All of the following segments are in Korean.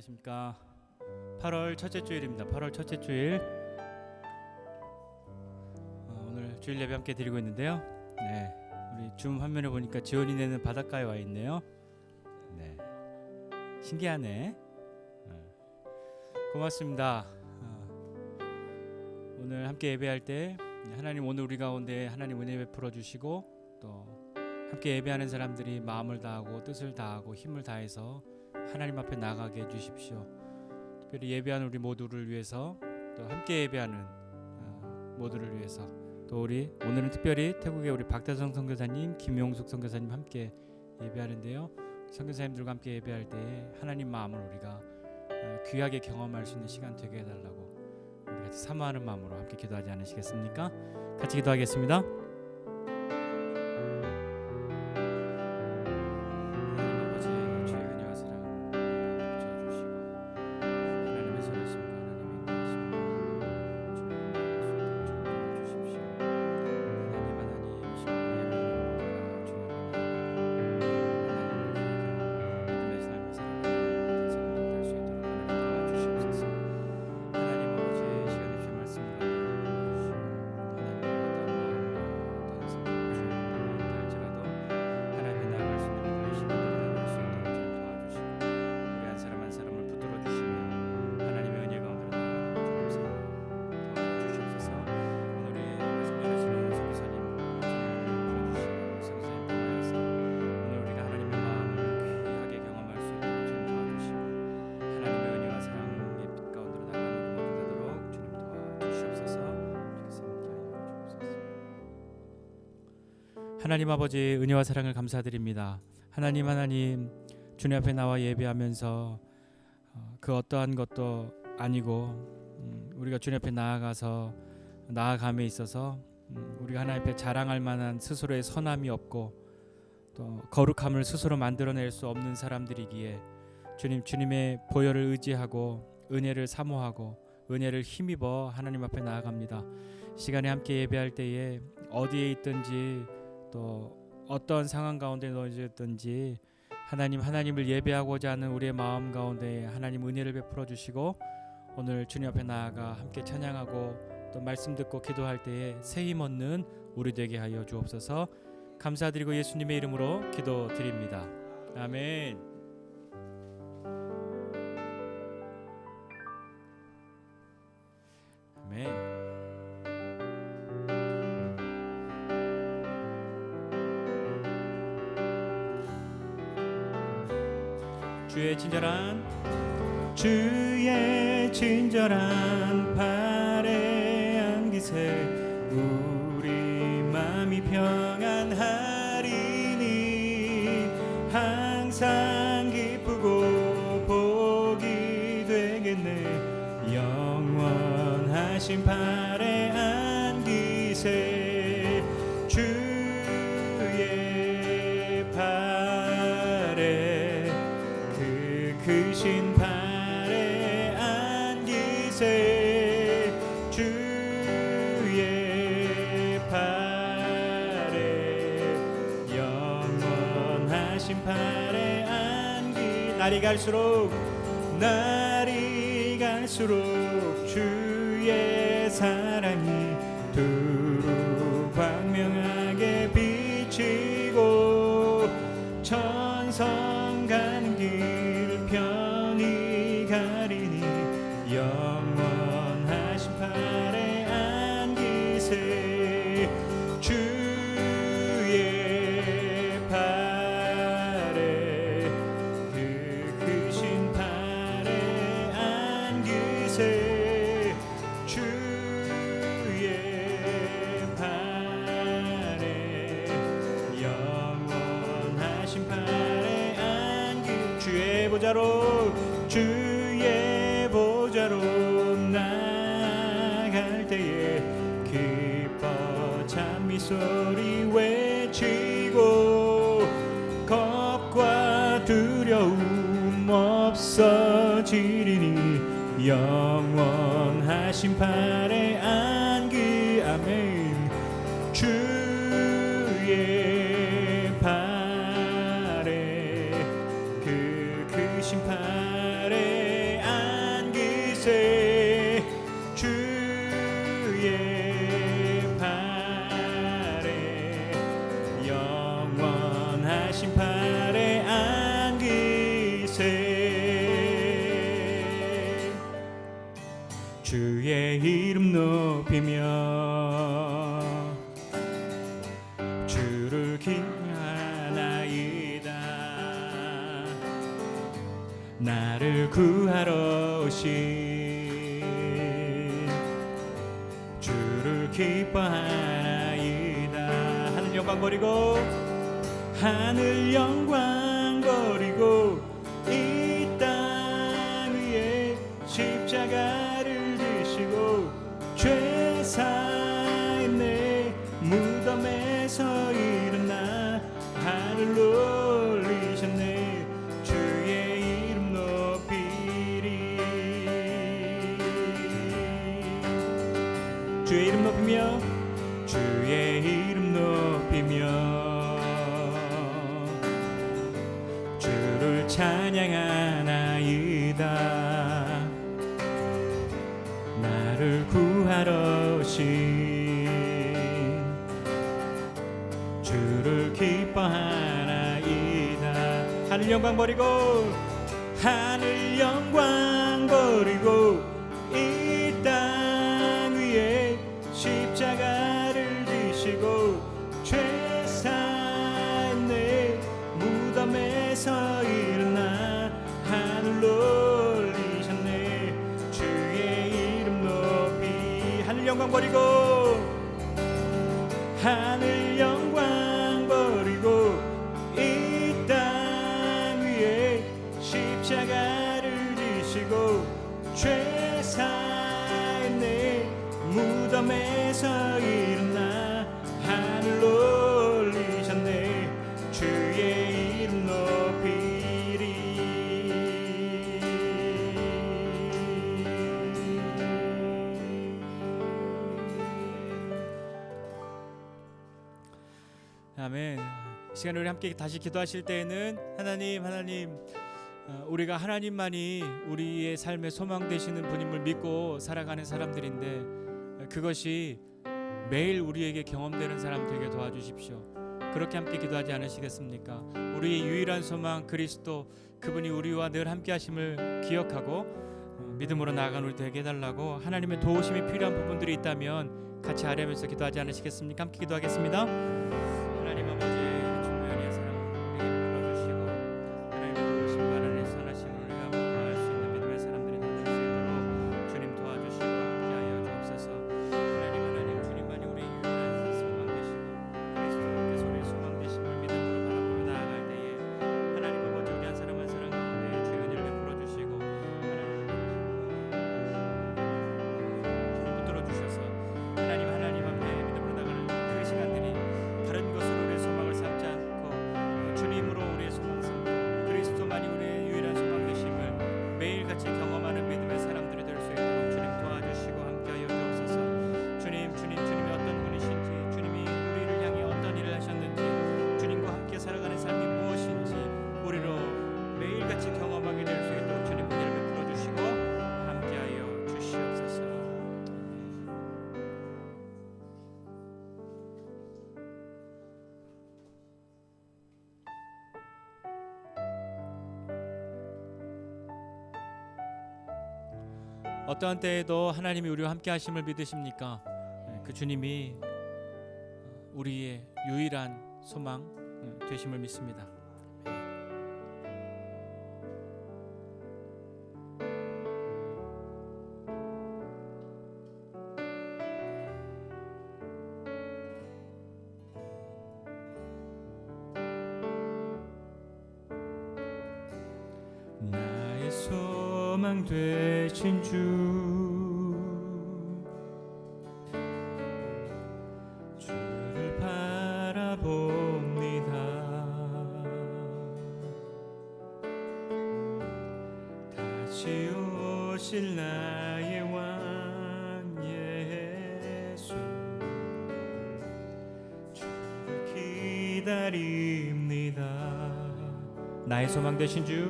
안녕하십니까. 8월 첫째 주일입니다. 8월 첫째 주일 오늘 주일 예배 함께 드리고 있는데요. 네, 우리 줌 화면에 보니까 지원이네는 바닷가에 와 있네요. 네, 신기하네. 고맙습니다. 오늘 함께 예배할 때 하나님 오늘 우리 가운데 하나님 은혜 베풀어 주시고 또 함께 예배하는 사람들이 마음을 다하고 뜻을 다하고 힘을 다해서 하나님 앞에 나가게 해주십시오. 특별히 예배하는 우리 모두를 위해서 또 함께 예배하는 모두를 위해서 또 우리 오늘은 특별히 태국의 우리 박다성 선교사님, 김용숙 선교사님 함께 예배하는데요. 선교사님들과 함께 예배할 때에 하나님 마음을 우리가 귀하게 경험할 수 있는 시간 되게 해달라고 우리 같이 사모하는 마음으로 함께 기도하지 않으시겠습니까? 같이 기도하겠습니다. 하나님 아버지 은혜와 사랑을 감사드립니다. 하나님 주님 앞에 나와 예배하면서 그 어떠한 것도 아니고 우리가 주님 앞에 나아감에 있어서 우리가 하나님 앞에 자랑할 만한 스스로의 선함이 없고 또 거룩함을 스스로 만들어낼 수 없는 사람들이기에 주님의 보혈을 의지하고 은혜를 사모하고 은혜를 힘입어 하나님 앞에 나아갑니다. 시간에 함께 예배할 때에 어디에 있든지 또 어떤 상황 가운데 놓여졌든지 하나님을 예배하고자 하는 우리의 마음 가운데 하나님 은혜를 베풀어 주시고 오늘 주님 앞에 나아가 함께 찬양하고 또 말씀 듣고 기도할 때에 새 힘 얻는 우리 되게 하여 주옵소서. 감사드리고 예수님의 이름으로 기도드립니다. 아멘. 아멘. 주의 친절한 팔에 안기세 우리 마음이 평안하리니 항상 기쁘고 복이 되겠네 영원하신 팔에 안기세 주의 팔에 크신 팔에 안기세 주의 팔에 영원하신 팔에 안기 날이 갈수록 주의 사랑이 두루 광명하게 비치고 천성 가는 길 편히 가리니 영원하신 팔에 안기세 주의 팔에 크신 팔에 안기세 주의 팔에 영원하신 팔에 주의 보좌로 나갈 때에 기뻐 찬미소리 외치고 겁과 두려움 없어지리니 영원하신 팔에 안기 아멘 주의 팔에 크신 팔에 주의 이름 높이며 주를 기뻐하나이다. 나를 구하러 오신 주를 기뻐하나이다. 하늘 영광 버리고 하늘 영광 버리고 이 땅 위에 십자가를 지시고 죄 사인 내 무덤에서 일어나 하늘로 올리셨네. 주의 이름 높이리. 주의 이름 높이며 주의 이름 높이며 주를 찬양하나이다. 나를 구하러 오신 주를 기뻐하나이다. 하늘 영광 버리고 하늘 영광 버리고 이 땅 위에 십자가를 지시고 죄 사인 내 무덤에서 일어나 하늘로 올리셨네. 주의 이름 높이 하늘 영광 버리고 하늘 영광 버리고 이 땅 위에 십자가를 지시고 죄 사인 내 무덤에서 일어나 하늘로 올리셨네. 주의 이름 높이리. 아멘. 이 시간에 우리 함께 다시 기도하실 때에는 하나님 우리가 하나님만이 우리의 삶의 소망 되시는 분임을 믿고 살아가는 사람들인데 그것이 매일 우리에게 경험되는 사람 되게 도와주십시오. 그렇게 함께 기도하지 않으시겠습니까? 우리의 유일한 소망 그리스도, 그분이 우리와 늘 함께 하심을 기억하고 믿음으로 나아가는 우리 되게 해달라고 하나님의 도우심이 필요한 부분들이 있다면 같이 아뢰면서 기도하지 않으시겠습니까? 함께 기도하겠습니다. 하나님 아버지 주님의 사랑 우리에게 불러주시고 하나님의 도우심과 하나님의 선하심을 우리가 구할 수 있는 믿음의 사람들이 될 수 있도록 주님 도와주시고 함께하여 주옵소서. 하나님 주님만이 우리의 유일한 소망 되시고 그리스도께서 우리의 소망 되심을 믿음으로 바라보며 나아갈 때에 하나님 아버지 우리 한 사람 한 사람 가운데 주의 은혜를 베풀어 주시고 주님 붙들어 주셔서 하나님 앞에 믿음으로 나가는 그 시간들이 다른 것으로 우리의 소망을 삼지 않고 주님으로 우리의 소망 삼고 그리스도만이 우리의 유일한 소망 되심을 매일같이 경험하는 믿음의 사람들이 될 수 있도록 주님 도와주시고 함께하여 주옵소서. 주님이 어떤 분이신지, 주님이 우리를 향해 어떤 일을 하셨는지, 주님과 함께 살아가는 삶이 무엇인지 우리로 매일같이 경험하게 될 수 있도록 주님 은혜를 베풀어 주시고 함께하여 주시옵소서. 어떠한 때에도 하나님이 우리와 함께 하심을 믿으십니까? 그 주님이 우리의 유일한 소망 되심을 믿습니다. 나의 소망 되신 주를 바라봅니다. 다시 오실 나의 왕 예수 주를 기다립니다. 나의 소망 되신 주,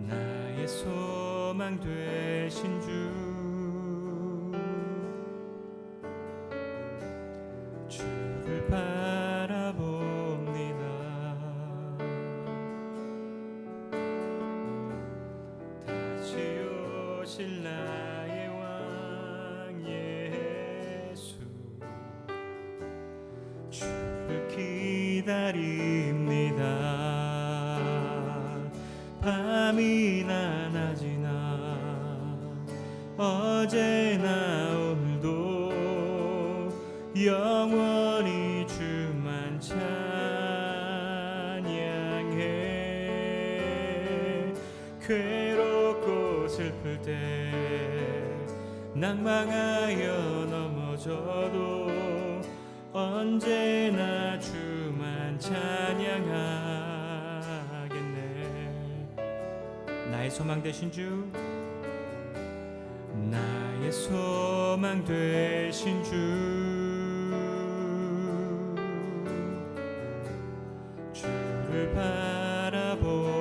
나의 소망 되신 주를 바라봅니다. 다시 오실 오실 나의 왕 예수, 주를 기다립니다. 밤이나 낮이나 어제나 오늘도 영원히 주만 찬양해. 괴롭고 슬플 때 낭망하여 넘어져도 언제나 주만 찬양하겠네. 나의 소망 되신 주, 나의 소망 되신 주, 주를 바라봅니다.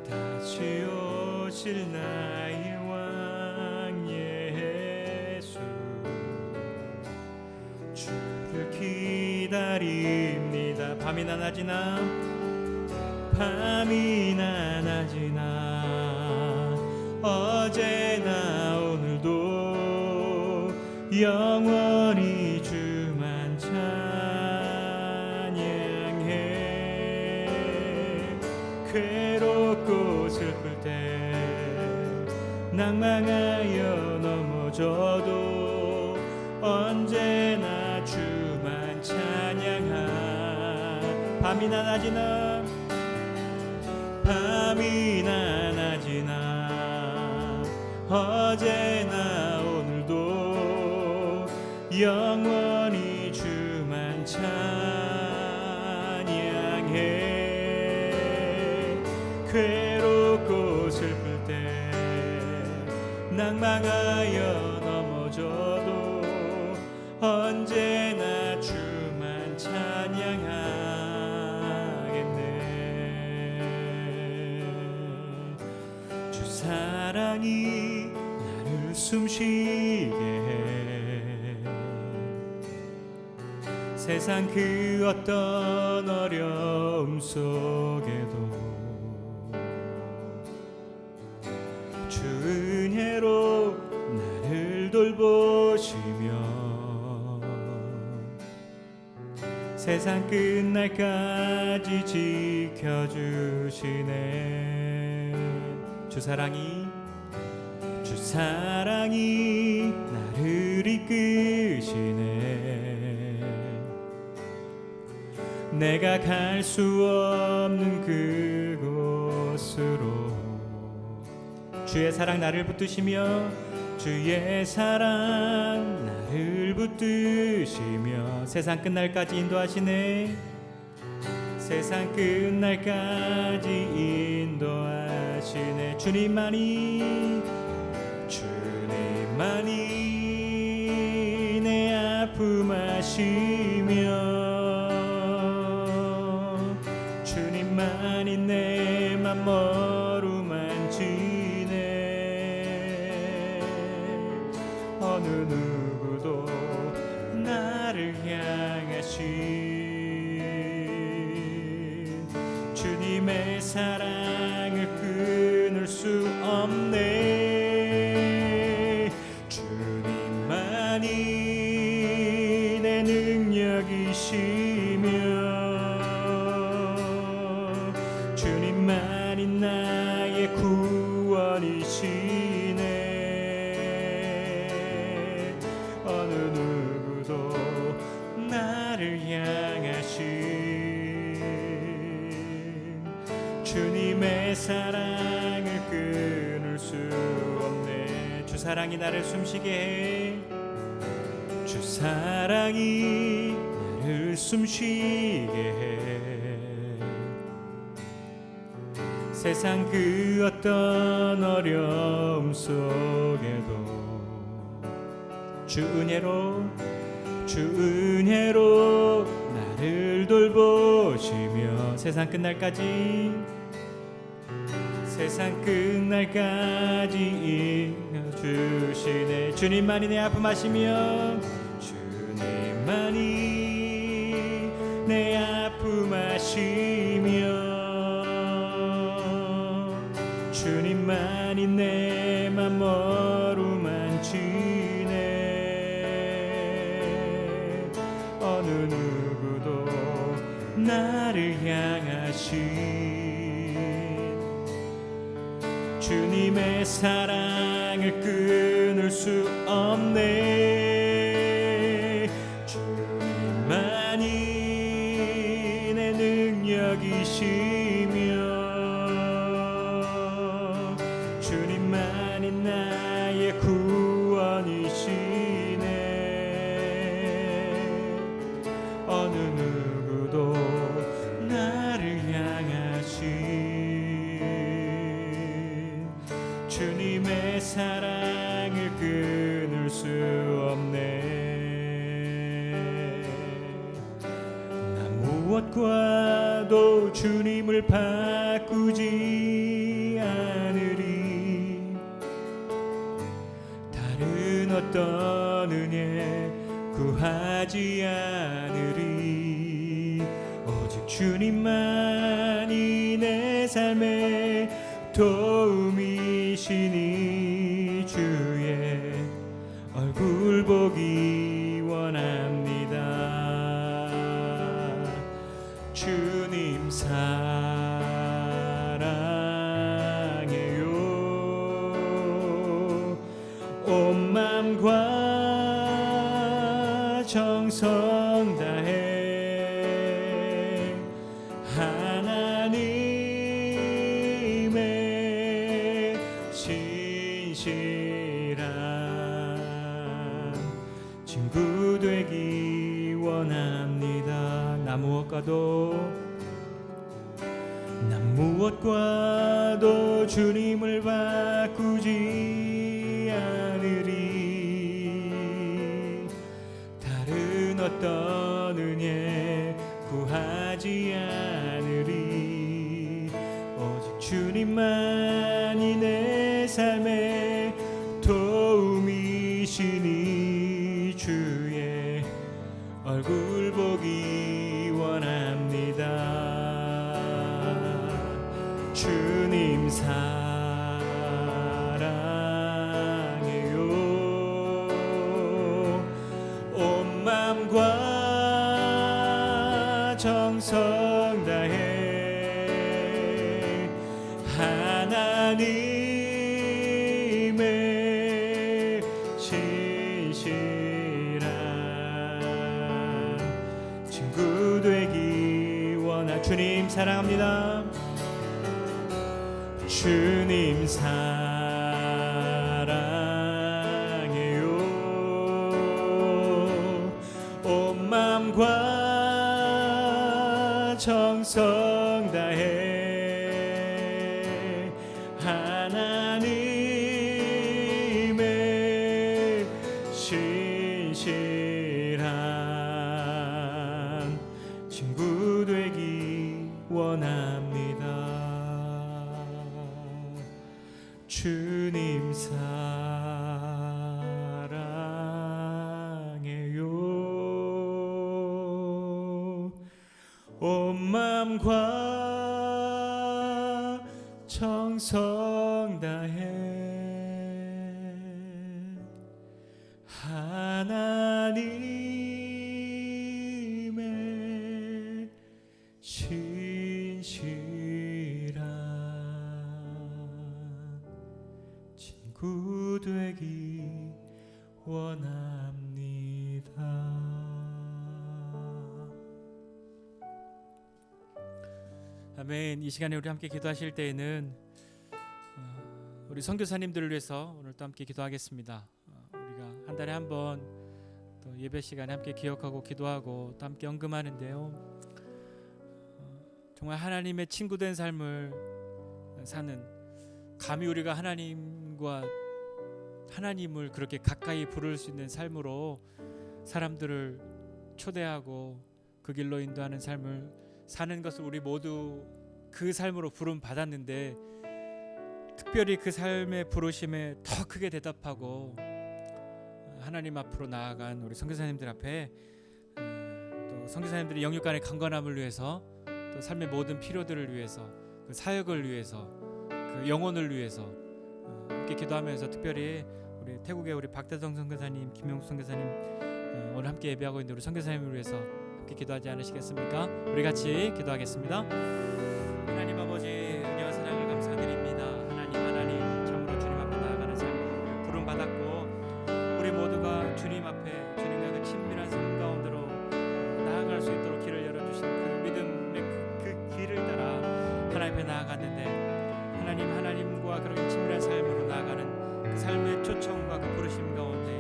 다시 오실 나의 왕 예수, 주를 기다립니다. 밤이나 낮이나 밤이나 낮이나 어제나 오늘도 영원히 주만 찬양해. 괴롭고 슬플 때 낭망하여 넘어져도 언제나 주만 찬양하. 밤이나 낮이나 밤이나 낮이나 어제나 오늘도 영원히 주만 찬양해. 괴롭고 슬플 때 낭망하여 넘어져도 언제나 주만 찬양하겠네. 주 사랑이 나를 숨쉬게 해. 세상 그 어떤 어려움 속에도 주 은혜로 나를 돌보시며 세상 끝날까지 지켜주시네. 주 사랑이 나를 이끄시네. 내가 갈 수 없는 그곳으로 주의 사랑 나를 붙드시며 주의 사랑 나를 붙드시며 세상 끝날까지 인도하시네. 세상 끝날까지 인도하시네. 주님만이 내 아픔 아시며 주님만이 내 맘 어루만지네. 어느 누구도 나를 향하신 주님의 사랑을 끊을 수 없네. 주님만이 내 능력이시며 주님만이 나의 구원이시네. 어느 누구도 나를 향하신 주님의 사랑을 끊을 수 없네. 주 사랑이 나를 숨쉬게 해. 주 사랑이 나를 숨쉬게 해. 세상 그 어떤 어려움 속에도 주 은혜로 나를 돌보시며 세상 끝날까지 인도주시네. 주님만이 내 아픔 아시며 주님만이 내 아픔 아시며 주님만이 내 맘 어루만지네. 어느 누구도 나를 향하신 주님의 사랑을 끊을 수 없네. 주님만이 내 능력이시며 주님만이 나의 구원이시네. 어느 누구도 나를 향하신 주님의 사랑을 끊을 수 없네. 나 무엇과도 주님을 바꾸지 않으리. 다른 어떤 은혜 구하지 않으리. 오직 주님만이 내 삶의 도움이시니 주의 얼굴 보기 원합니다. 주님 사랑해요. 온 맘과 정성 다해 하나님의 신실한 친구 되기 원합니다. 나 무엇과도 주님을 바꾸지 않으리. 다른 어떤 은혜 구하지 않으리. 오직 주님만이 내 삶의 도움이시니 주의 얼굴 보기 원합니다. 주님 사랑해요. 온 맘과 정성 다해 하나님의 신실한 친구 되기 원하. 주님 사랑합니다. 주님 사랑해요. 온 맘과 정성 다해 하나님의 신실한 친구 되기 원합니다. 주님 사랑해요. 온 맘과 정성 다해 하나님의 신실한 친구 되기 원합니다. 아멘. 이 시간에 우리 함께 기도하실 때에는 우리 선교사님들을 위해서 오늘 또 함께 기도하겠습니다. 우리가 한 달에 한 번 또 예배 시간에 함께 기억하고 기도하고 또 함께 언금하는데요. 정말 하나님의 친구된 삶을 사는, 감히 우리가 하나님을 그렇게 가까이 부를 수 있는 삶으로 사람들을 초대하고 그 길로 인도하는 삶을 사는 것을 우리 모두 그 삶으로 부름 받았는데, 특별히 그 삶의 부르심에 더 크게 대답하고 하나님 앞으로 나아간 우리 선교사님들 앞에 또 선교사님들의 영육간의 강건함을 위해서, 또 삶의 모든 필요들을 위해서, 그 사역을 위해서, 그 영혼을 위해서 함께 기도하면서 특별히 우리 태국의 우리 박대성 선교사님, 김용수 선교사님 오늘 함께 예배하고 있는 우리 선교사님을 위해서 함께 기도하지 않으시겠습니까? 우리 같이 기도하겠습니다. 하나님 아버지 은혜와 사랑을 감사드립니다. 하나님 참으로 주님 앞에 나아가는 삶 부름 받았고 우리 모두가 주님 앞에 주님과 그 친밀한 삶 가운데로 나아갈 수 있도록 길을 열어주신 그 믿음의 그 길을 따라 하나님 앞에 나아갔는데 하나님과 그렇게 친밀한 삶으로 나아가는 그 삶의 초청과 그 부르심 가운데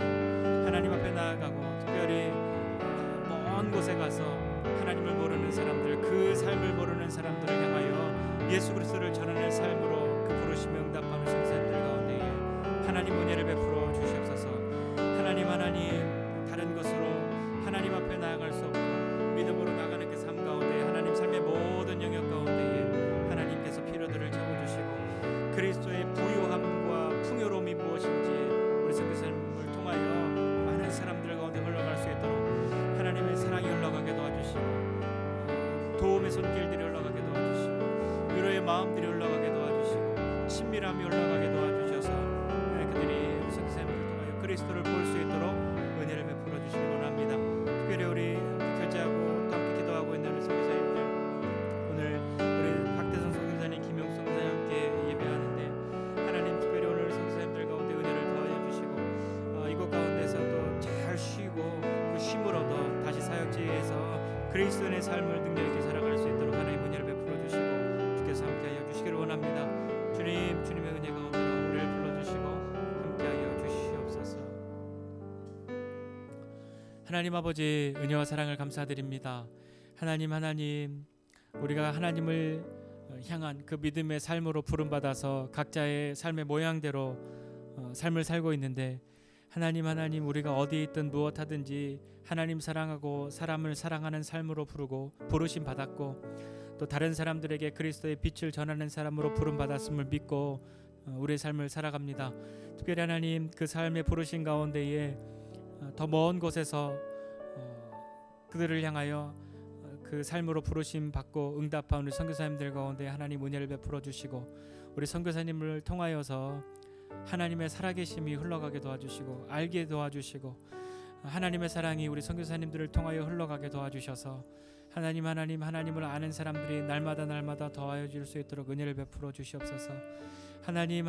하나님 앞에 나아가고 특별히 먼 곳에 가서 하나님을 모르는 사람들, 그 삶을 모르는 사람들을 향하여 예수 그리스도를 전하는 삶으로 그 부르심에 응답하는 선생님들 가운데에 하나님 은혜를 베풀어 주시옵소서. 하나님 다른 것으로 하나님 앞에 나아갈 수 없고 믿음으로 나가는 그 삶 가운데 하나님 삶의 모든 영역 가운데에 하나님께서 필요들을 채워주시고 그리스도의 부요함과 풍요로움이 무엇인지 우리 선교사님을 통하여 많은 사람들 가운데 흘러갈 수 있도록 하나님의 사랑이 흘러가게 도와주시고 도움의 손길들이 흘러가게 도와주시고 위로의 마음들이 흘러가게 도와주시고 친밀함이 흘러가게 도와주셔서 그들이 우리 선교사님을 통하여 그리스도를 볼 수 있도록 은혜를 베풀어 주시기 원합니다. 특별히 우리 교제하고 또 함께 기도하고 있는 우리 선교사님들 오늘 우리 박대성 선교사님, 김용수 선교사님 함께 예배하는데 하나님 특별히 오늘 선교사님들 가운데 은혜를 더하여 주시고 이곳 가운데서 또 잘 쉬고 그 쉼을 얻어 다시 사역지에서 그리스도의 삶을 능력 있게 살아갈 수 있도록 하나님 은혜를 베풀어 주시고 주께서 함께하여 주시기를 원합니다. 주님의 은혜 가운데로 우리를 불러주시고 함께하여 주시옵소서. 하나님 아버지 은혜와 사랑을 감사드립니다. 하나님 우리가 하나님을 향한 그 믿음의 삶으로 부름받아서 각자의 삶의 모양대로 삶을 살고 있는데 하나님 우리가 어디에 있든 무엇 하든지 하나님 사랑하고 사람을 사랑하는 삶으로 부르심 받았고 또 다른 사람들에게 그리스도의 빛을 전하는 사람으로 부름받았음을 믿고 우리의 삶을 살아갑니다. 특별히 하나님 그 삶의 부르심 가운데에 더 먼 곳에서 그들을 향하여 그 삶으로 부르심 받고 응답한 우리 선교사님들 가운데 하나님 은혜를 베풀어 주시고 우리 선교사님을 통하여서 하나님의 살아계심이 흘러가게 도와주시고 알게 도와주시고 하나님의 사랑이 우리 선교사님들을 통하여 흘러가게 도와주셔서 하나님을 아는 사람들이 날마다 더하여 줄 수 있도록 은혜를 베풀어 주시옵소서. 하나님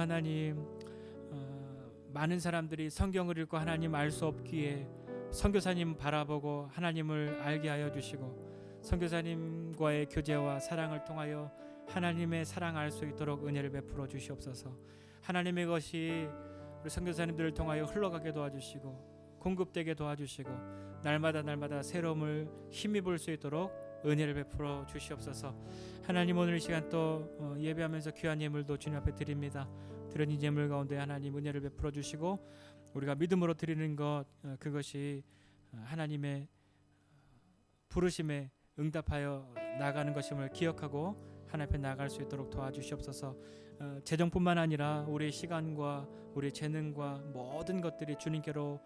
많은 사람들이 성경을 읽고 하나님 알 수 없기에 선교사님 바라보고 하나님을 알게 하여 주시고 선교사님과의 교제와 사랑을 통하여 하나님의 사랑 알 수 있도록 은혜를 베풀어 주시옵소서. 하나님의 것이 우리 선교사님들을 통하여 흘러가게 도와주시고 공급되게 도와주시고 날마다 새로움을 힘입을 수 있도록 은혜를 베풀어 주시옵소서. 하나님 오늘 이 시간 또 예배하면서 귀한 예물도 주님 앞에 드립니다. 드린 이 예물 가운데 하나님 은혜를 베풀어 주시고 우리가 믿음으로 드리는 것 그것이 하나님의 부르심에 응답하여 나가는 것임을 기억하고 하나님 앞에 나아갈 수 있도록 도와주시옵소서. 재정뿐만 아니라 우리의 시간과 우리의 재능과 모든 것들이 주님께로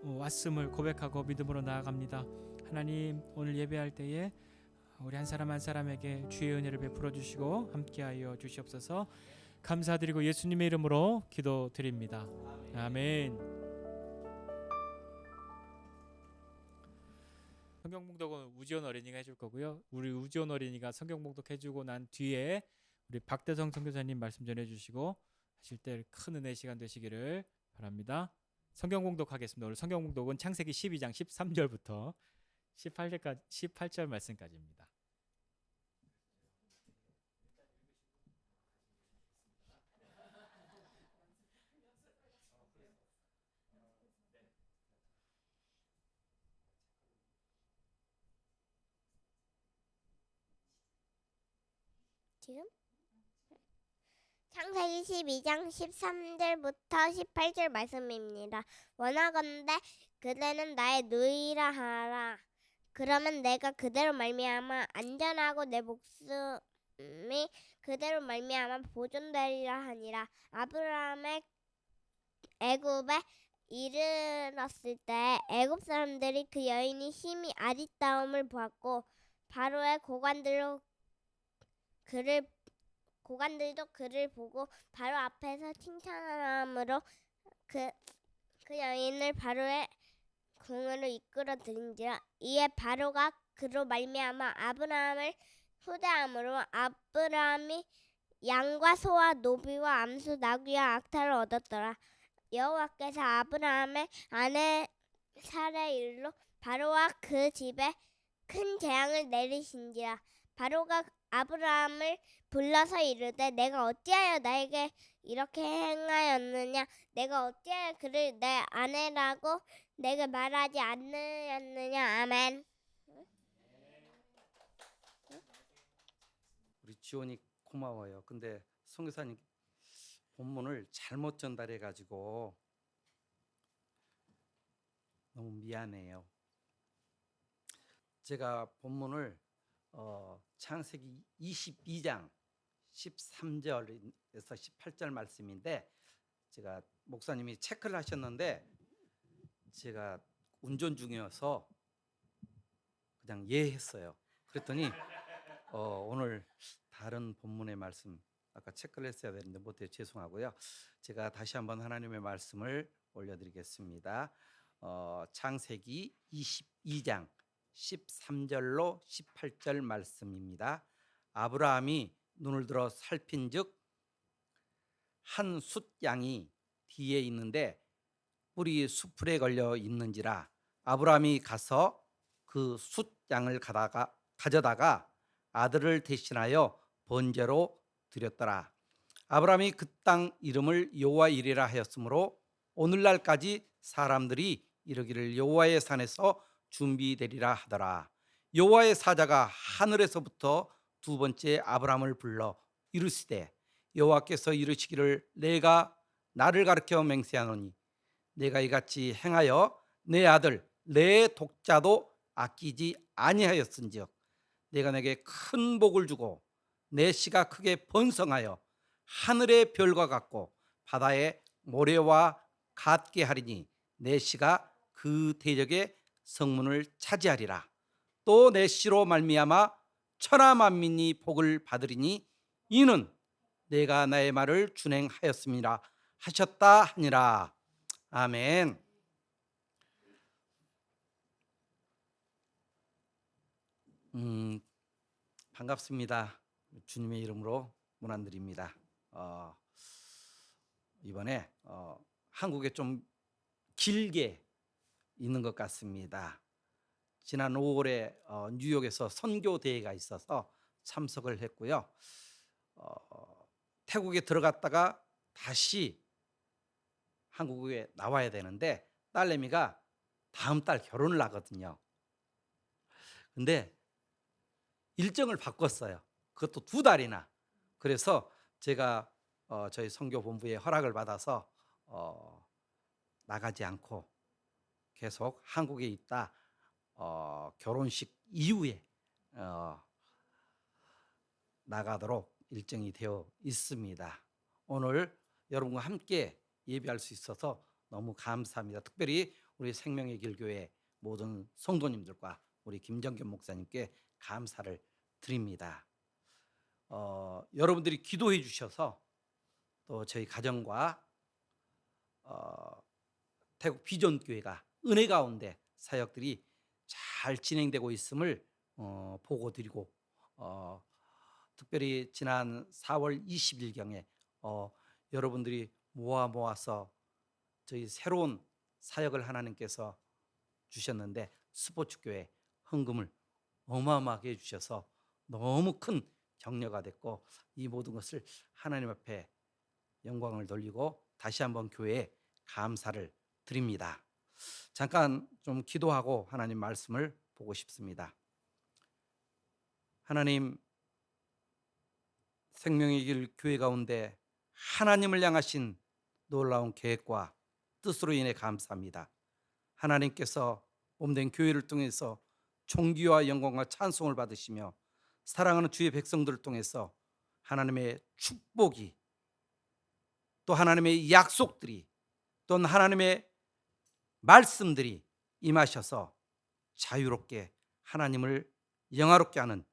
왔음을 고백하고 믿음으로 나아갑니다. 하나님 오늘 예배할 때에 우리 한 사람 한 사람에게 주의 은혜를 베풀어 주시고 함께하여 주시옵소서. 감사드리고 예수님의 이름으로 기도드립니다. 아멘. 성경 봉독은 우지원 어린이가 해줄 거고요. 우리 우지원 어린이가 성경 봉독 해주고 난 뒤에 우리 박대성 선교사님 말씀 전해주시고 하실 때 큰 은혜 시간 되시기를 바랍니다. 성경 봉독하겠습니다. 오늘 성경 봉독은 창세기 12장 13절부터 18절 말씀까지입니다. 지금? 창세기 12장 13절부터 18절 말씀입니다. 원하건대 그대는 나의 누이라 하라. 그러면 내가 그대로 말미암아 안전하고 내 목숨이 그대로 말미암아 보존되리라 하니라. 아브라함의 애굽에 이르렀을 때 애굽 사람들이 그 여인이 심히 아리따움을 보았고 바로의 고관들로 그를 고관들도 그를 보고 바로 앞에서 칭찬함으로 그 여인을 바로의 궁으로 이끌어 들인지라. 이에 바로가 그로 말미암아 아브라함을 후대함으로 아브라함이 양과 소와 노비와 암수 나귀와 악타를 얻었더라. 여호와께서 아브라함의 아내 사라의 일로 바로와 그 집에 큰 재앙을 내리신지라. 바로가 아브라함을 불러서 이르되 내가 어찌하여 나에게 이렇게 행하였느냐? 내가 어찌하여 그를 내 아내라고 내게 말하지 않느냐? 아멘. 우리 지원이 고마워요. 근데 선교사님 본문을 잘못 전달해 가지고 너무 미안해요. 제가 본문을 창세기 22장 13절에서 18절 말씀인데, 제가 목사님이 체크를 하셨는데 제가 운전 중이어서 그냥 예했어요. 그랬더니 오늘 다른 본문의 말씀 아까 체크를 했어야 되는데 못해 죄송하고요. 제가 다시 한번 하나님의 말씀을 올려드리겠습니다. 창세기 22장 13절로 18절 말씀입니다. 아브라함이 눈을 들어 살핀즉 한 숫양이 뒤에 있는데 뿔이 수풀에 걸려 있는지라. 아브라함이 가서 그 숫양을 가져다가 아들을 대신하여 번제로 드렸더라. 아브라함이 그 땅 이름을 여호와 이레라 하였으므로 오늘날까지 사람들이 이르기를 여호와의 산에서 준비되리라 하더라. 여호와의 사자가 하늘에서부터 두 번째 아브라함을 불러 이르시되 여호와께서 이르시기를 내가 나를 가리켜 맹세하노니 내가 이같이 행하여 내 아들 내 독자도 아끼지 아니하였은즉 내가 내게 큰 복을 주고 내 씨가 크게 번성하여 하늘의 별과 같고 바다의 모래와 같게 하리니 내 씨가 그 대적의 성문을 차지하리라. 또 내 씨로 말미암아 천하 만민이 복을 받으리니 이는 내가 나의 말을 준행하였음이라 하셨다 하니라. 아멘. 반갑습니다. 주님의 이름으로 문안드립니다. 이번에 한국에 좀 길게 있는 것 같습니다. 지난 5월에 뉴욕에서 선교 대회가 있어서 참석을 했고요. 태국에 들어갔다가 다시 한국에 나와야 되는데 딸내미가 다음 달 결혼을 하거든요. 근데 일정을 바꿨어요. 그것도 2달이나. 그래서 제가 저희 선교본부의 허락을 받아서 나가지 않고 계속 한국에 있다 결혼식 이후에 나가도록 일정이 되어 있습니다. 오늘 여러분과 함께 예배할 수 있어서 너무 감사합니다. 특별히 우리 생명의 길 교회 모든 성도님들과 우리 김정균 목사님께 감사를 드립니다. 여러분들이 기도해 주셔서 또 저희 가정과 태국 비전 교회가 은혜 가운데 사역들이 잘 진행되고 있음을 보고 드리고, 특별히 지난 4월 20일경에 여러분들이 모아서 저희 새로운 사역을 하나님께서 주셨는데 스포츠교회 헌금을 어마어마하게 해주셔서 너무 큰 격려가 됐고, 이 모든 것을 하나님 앞에 영광을 돌리고 다시 한번 교회에 감사를 드립니다. 잠깐 좀 기도하고 하나님 말씀을 보고 싶습니다. 하나님, 생명의 길 교회 가운데 하나님을 향하신 놀라운 계획과 뜻으로 인해 감사합니다. 하나님께서 몸된 교회를 통해서 존귀와 영광과 찬송을 받으시며 사랑하는 주의 백성들을 통해서 하나님의 축복이, 또 하나님의 약속들이, 또 하나님의 말씀들이 임하셔서 자유롭게 하나님을 영화롭게 하는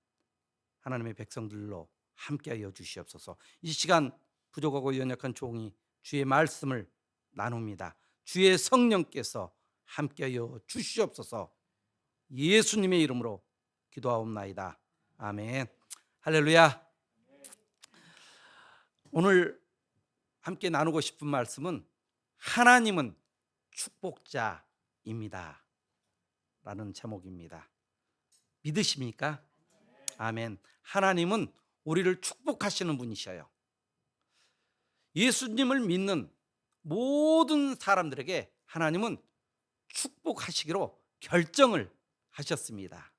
하나님의 백성들로 함께하여 주시옵소서. 이 시간 부족하고 연약한 종이 주의 말씀을 나눕니다. 주의 성령께서 함께하여 주시옵소서. 예수님의 이름으로 기도하옵나이다. 아멘. 할렐루야. 오늘 함께 나누고 싶은 말씀은 하나님은 축복자입니다 라는 제목입니다. 믿으십니까? 아멘. 하나님은 우리를 축복하시는 분이셔요. 예수님을 믿는 모든 사람들에게 하나님은 축복하시기로 결정을 하셨습니다.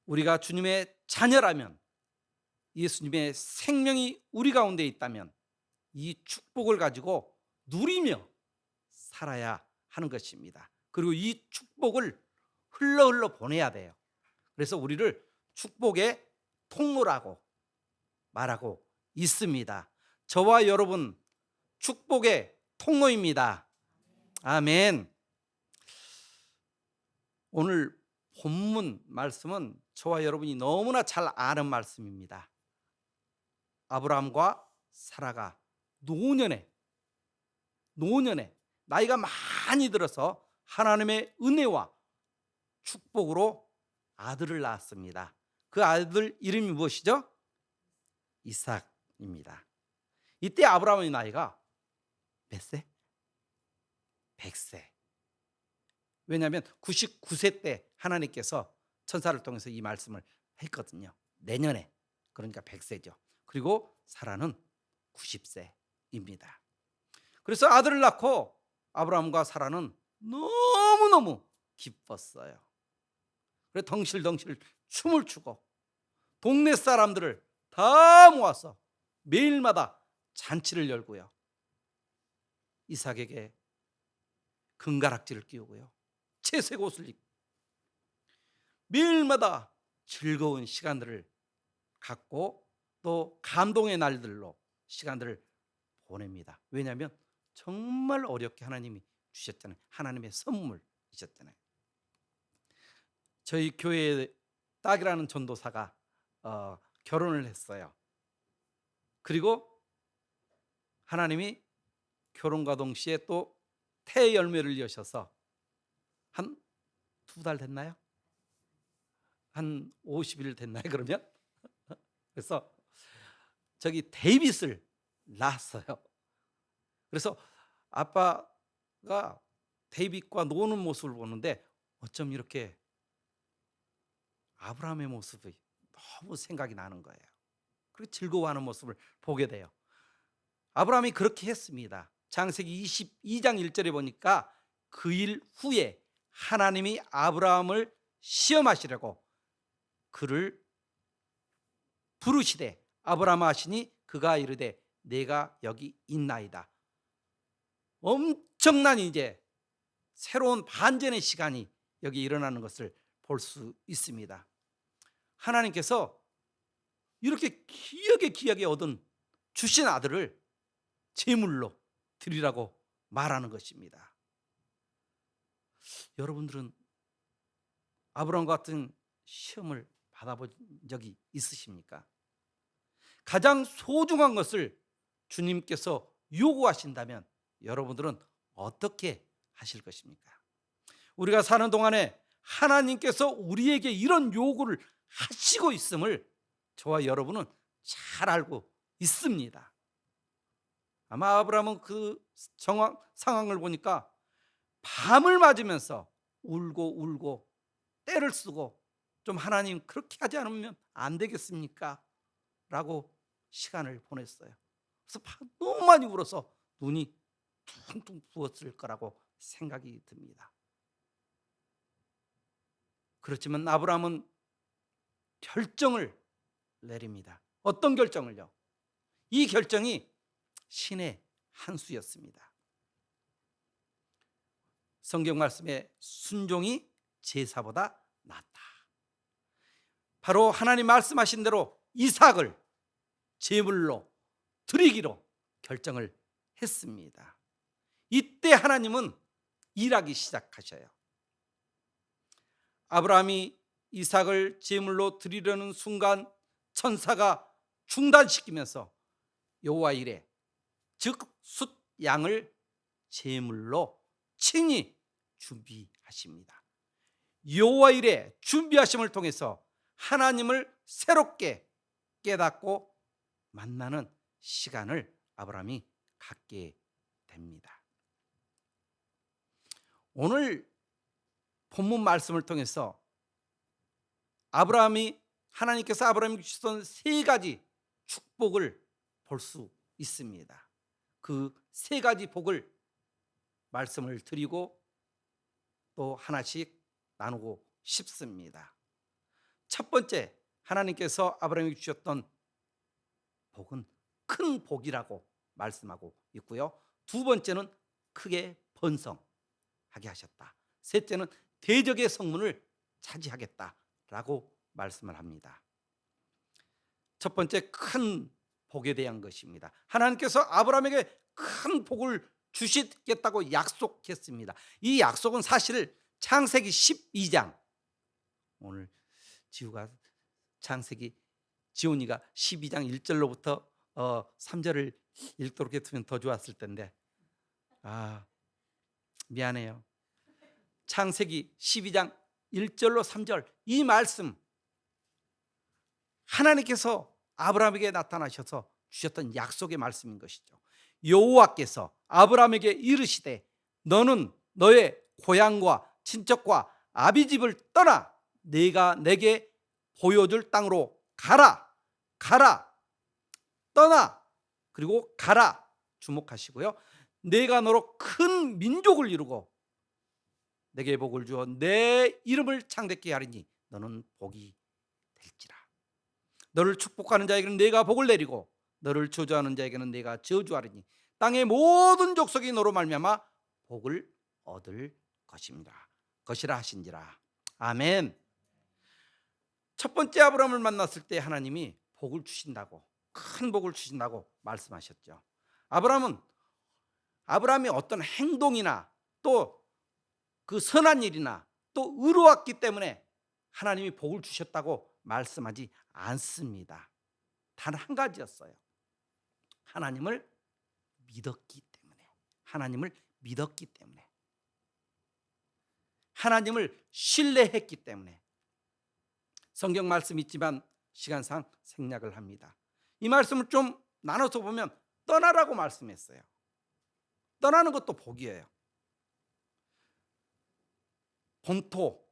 우리가 주님의 자녀라면, 예수님의 생명이 우리 가운데 있다면 이 축복을 가지고 누리며 살아야 하는 것입니다. 그리고 이 축복을 흘러 보내야 돼요. 그래서 우리를 축복의 통로라고 말하고 있습니다. 저와 여러분 축복의 통로입니다. 아멘. 오늘 본문 말씀은 저와 여러분이 너무나 잘 아는 말씀입니다. 아브라함과 사라가 노년에 나이가 많이 들어서 하나님의 은혜와 축복으로 아들을 낳았습니다. 그 아들 이름이 무엇이죠? 이삭입니다. 이때 아브라함의 나이가 몇 세? 100세. 왜냐하면 99세 때 하나님께서 천사를 통해서 이 말씀을 했거든요. 내년에. 그러니까 100세죠. 그리고 사라는 90세입니다. 그래서 아들을 낳고 아브라함과 사라는 너무너무 기뻤어요. 그래서 덩실덩실 춤을 추고 동네 사람들을 다 모아서 매일마다 잔치를 열고요. 이삭에게 금가락지를 끼우고요. 채색 옷을 입고 매일마다 즐거운 시간들을 갖고 또 감동의 날들로 시간들을 보냅니다. 왜냐하면 정말 어렵게 하나님이 주셨잖아요. 하나님의 선물이셨잖아요. 저희 교회에 딱이라는 전도사가 결혼을 했어요. 그리고 하나님이 결혼과 동시에 또 태 열매를 여셔서 한 2달 됐나요? 한 50일 됐나요? 그러면? 그래서 저기 데이빗을 낳았어요. 그래서 아빠가 데이빗과 노는 모습을 보는데 어쩜 이렇게 아브라함의 모습이 너무 생각이 나는 거예요. 그리고 즐거워하는 모습을 보게 돼요. 아브라함이 그렇게 했습니다. 창세기 22장 1절에 보니까 그 일 후에 하나님이 아브라함을 시험하시려고 그를 부르시되 아브라함 하시니 그가 이르되 내가 여기 있나이다. 엄청난 이제 새로운 반전의 시간이 여기 일어나는 것을 볼 수 있습니다. 하나님께서 이렇게 귀하게 얻은 주신 아들을 제물로 드리라고 말하는 것입니다. 여러분들은 아브라함 같은 시험을 받아본 적이 있으십니까? 가장 소중한 것을 주님께서 요구하신다면 여러분들은 어떻게 하실 것입니까? 우리가 사는 동안에 하나님께서 우리에게 이런 요구를 하시고 있음을 저와 여러분은 잘 알고 있습니다. 아마 아브라함은 그 상황을 보니까 밤을 맞으면서 울고 떼를 쓰고 좀 하나님 그렇게 하지 않으면 안 되겠습니까? 라고 시간을 보냈어요. 그래서 너무 많이 울어서 눈이 퉁퉁 부었을 거라고 생각이 듭니다. 그렇지만 아브라함은 결정을 내립니다. 어떤 결정을요? 이 결정이 신의 한 수였습니다. 성경 말씀에 순종이 제사보다 낫다. 바로 하나님 말씀하신 대로 이삭을 제물로 드리기로 결정을 했습니다. 이때 하나님은 일하기 시작하셔요. 아브라함이 이삭을 제물로 드리려는 순간 천사가 중단시키면서 여호와 이레 즉 숫 양을 제물로 친히 준비하십니다. 여호와 이레 준비하심을 통해서 하나님을 새롭게 깨닫고 만나는 시간을 아브라함이 갖게 됩니다. 오늘 본문 말씀을 통해서 하나님께서 아브라함에게 주셨던 세 가지 축복을 볼 수 있습니다. 그 세 가지 복을 말씀을 드리고 또 하나씩 나누고 싶습니다. 첫 번째, 하나님께서 아브라함에게 주셨던 복은 큰 복이라고 말씀하고 있고요. 두 번째는 크게 번성하게 하셨다. 셋째는 대적의 성문을 차지하겠다라고 말씀을 합니다. 첫 번째, 큰 복에 대한 것입니다. 하나님께서 아브라함에게 큰 복을 주시겠다고 약속했습니다. 이 약속은 사실 창세기 12장, 오늘 지훈이가 12장 1절로부터 3절을 읽도록 했으면 더 좋았을 텐데 미안해요. 창세기 12장 1절로 3절 이 말씀, 하나님께서 아브라함에게 나타나셔서 주셨던 약속의 말씀인 것이죠. 여호와께서 아브라함에게 이르시되 너는 너의 고향과 친척과 아비집을 떠나 내가 내게 보여줄 땅으로 가라. 떠나. 그리고 가라. 주목하시고요. 내가 너로 큰 민족을 이루고 내게 복을 주어 내 이름을 창대케 하리니 너는 복이 될지라. 너를 축복하는 자에게는 내가 복을 내리고 너를 저주하는 자에게는 내가 저주하리니 땅의 모든 족속이 너로 말미암아 복을 얻을 것이라 하신지라. 아멘. 첫 번째 아브라함을 만났을 때 하나님이 복을 주신다고, 큰 복을 주신다고 말씀하셨죠. 아브라함이 어떤 행동이나 또 그 선한 일이나 또 의로웠기 때문에 하나님이 복을 주셨다고 말씀하지 않습니다. 단 한 가지였어요. 하나님을 믿었기 때문에, 하나님을 신뢰했기 때문에. 성경 말씀 있지만 시간상 생략을 합니다. 이 말씀을 좀 나눠서 보면 떠나라고 말씀했어요. 떠나는 것도 복이에요. 본토,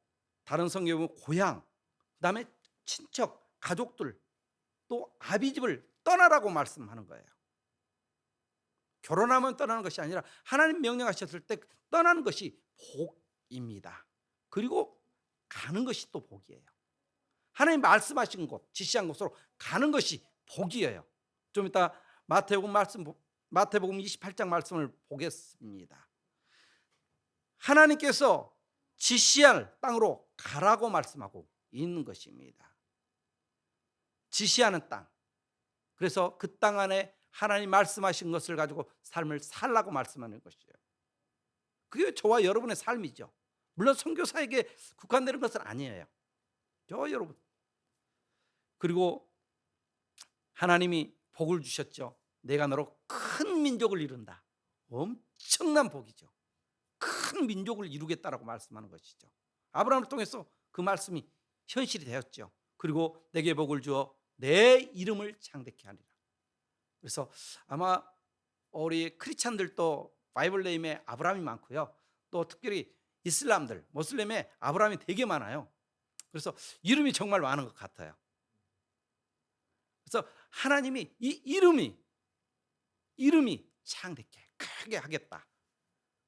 다른 성경에 보면 고향, 그다음에 친척, 가족들, 또 아비집을 떠나라고 말씀하는 거예요. 결혼하면 떠나는 것이 아니라 하나님 명령하셨을 때 떠나는 것이 복입니다. 그리고 가는 것이 또 복이에요. 하나님 말씀하신 곳, 지시한 곳으로 가는 것이 복이에요. 좀 이따 마태복음 28장 말씀을 보겠습니다. 하나님께서 지시할 땅으로 가라고 말씀하고 있는 것입니다. 지시하는 땅. 그래서 그 땅 안에 하나님 말씀하신 것을 가지고 삶을 살라고 말씀하는 것이에요. 그게 저와 여러분의 삶이죠. 물론 선교사에게 국한되는 것은 아니에요. 저 여러분. 그리고 하나님이 복을 주셨죠. 내가 너로 큰 민족을 이룬다. 엄청난 복이죠. 큰 민족을 이루겠다라고 말씀하는 것이죠. 아브라함을 통해서 그 말씀이 현실이 되었죠. 그리고 내게 복을 주어 내 이름을 창대케 하리라. 그래서 아마 우리 크리스찬들도 바이블 네임에 아브라함이 많고요. 또 특별히 이슬람들, 모슬렘에 아브라함이 되게 많아요. 그래서 이름이 정말 많은 것 같아요. 그래서 하나님이 이 이름이 창대케 크게 하겠다.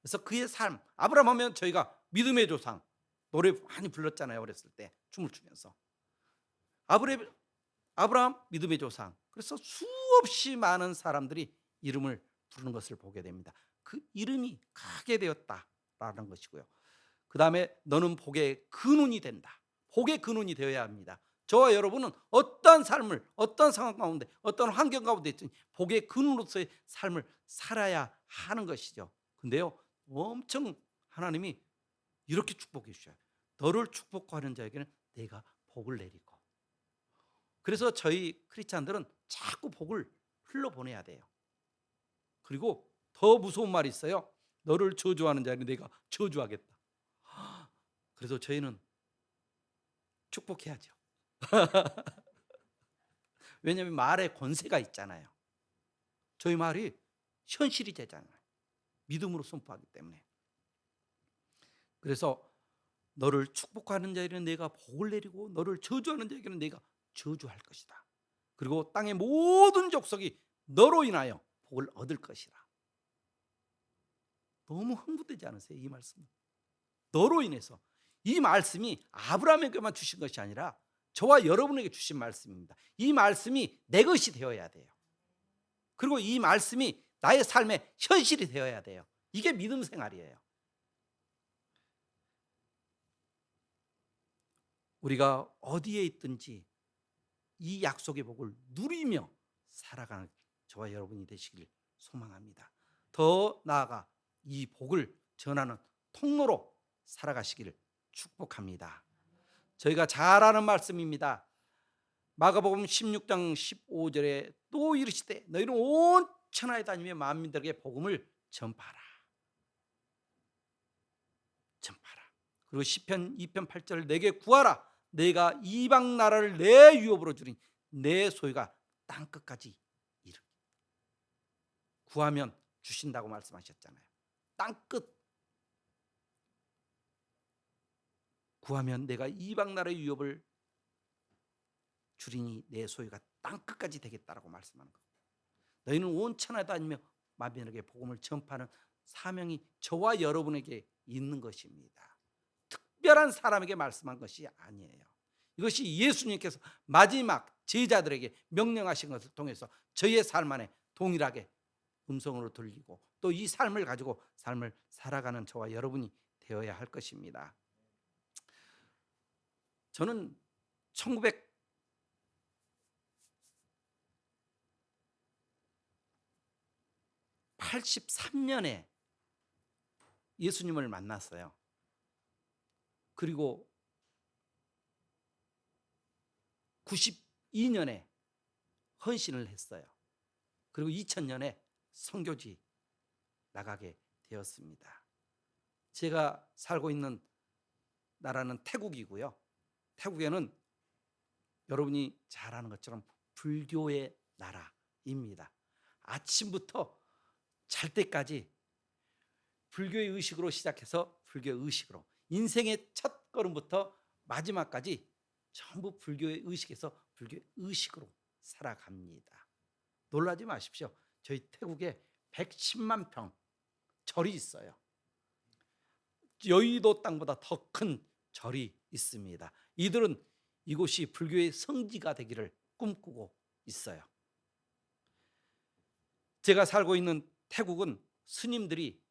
그래서 그의 삶, 아브라함 하면 저희가 믿음의 조상 노래 많이 불렀잖아요. 어렸을 때 춤을 추면서 아브라함 믿음의 조상. 그래서 수없이 많은 사람들이 이름을 부르는 것을 보게 됩니다. 그 이름이 크게 되었다라는 것이고요. 그 다음에 너는 복의 근원이 된다. 복의 근원이 되어야 합니다. 저와 여러분은 어떤 삶을, 어떤 상황 가운데, 어떤 환경 가운데 있든 복의 근원으로서의 삶을 살아야 하는 것이죠. 근데요, 엄청 하나님이 이렇게 축복해 주셔요. 너를 축복하는 자에게는 내가 복을 내리고, 그래서 저희 크리스찬들은 자꾸 복을 흘러보내야 돼요. 그리고 더 무서운 말이 있어요. 너를 저주하는 자는 내가 저주하겠다. 그래서 저희는 축복해야죠. 왜냐하면 말에 권세가 있잖아요. 저희 말이 현실이 되잖아요. 믿음으로 선포하기 때문에. 그래서 너를 축복하는 자에게는 내가 복을 내리고 너를 저주하는 자에게는 내가 저주할 것이다. 그리고 땅의 모든 족속이 너로 인하여 복을 얻을 것이라. 너무 흥분되지 않으세요? 이 말씀. 너로 인해서. 이 말씀이 아브라함에게만 주신 것이 아니라 저와 여러분에게 주신 말씀입니다. 이 말씀이 내 것이 되어야 돼요. 그리고 이 말씀이 나의 삶의 현실이 되어야 돼요. 이게 믿음 생활이에요. 우리가 어디에 있든지 이 약속의 복을 누리며 살아가는 저와 여러분이 되시길 소망합니다. 더 나아가 이 복을 전하는 통로로 살아가시기를 축복합니다. 저희가 잘 아는 말씀입니다. 마가복음 16장 15절에 또 이르시되 너희는 온 천하에 다니며 만민들에게 복음을 전파하라. 전파하라. 그리고 시편 2편 8절 내게 구하라. 내가 이방 나라를 내 유업으로 주리니 내 소유가 땅끝까지 이르. 구하면 주신다고 말씀하셨잖아요. 땅끝. 구하면 내가 이방 나라의 유업을 주리니 내 소유가 땅끝까지 되겠다라고 말씀하는 겁니다. 너희는 온 천하에 다니며 만민에게 복음을 전파하는 사명이 저와 여러분에게 있는 것입니다. 특별한 사람에게 말씀한 것이 아니에요. 이것이 예수님께서 마지막 제자들에게 명령하신 것을 통해서 저희의 삶 안에 동일하게 음성으로 들리고 또 이 삶을 가지고 삶을 살아가는 저와 여러분이 되어야 할 것입니다. 저는 1983년에 예수님을 만났어요. 그리고 92년에 헌신을 했어요. 그리고 2000년에 선교지 나가게 되었습니다. 제가 살고 있는 나라는 태국이고요. 태국에는 여러분이 잘 아는 것처럼 불교의 나라입니다. 아침부터 잘 때까지 불교의 의식으로 시작해서 불교의 의식으로 인생의 첫 걸음부터 마지막까지 전부 불교의 의식에서 불교의 의식으로 살아갑니다. 놀라지 마십시오. 저희 태국에 110만 평 절이 있어요. 여의도 땅보다 더 큰 절이 있습니다. 이들은 이곳이 불교의 성지가 되기를 꿈꾸고 있어요. 제가 살고 있는 태국은 스님들이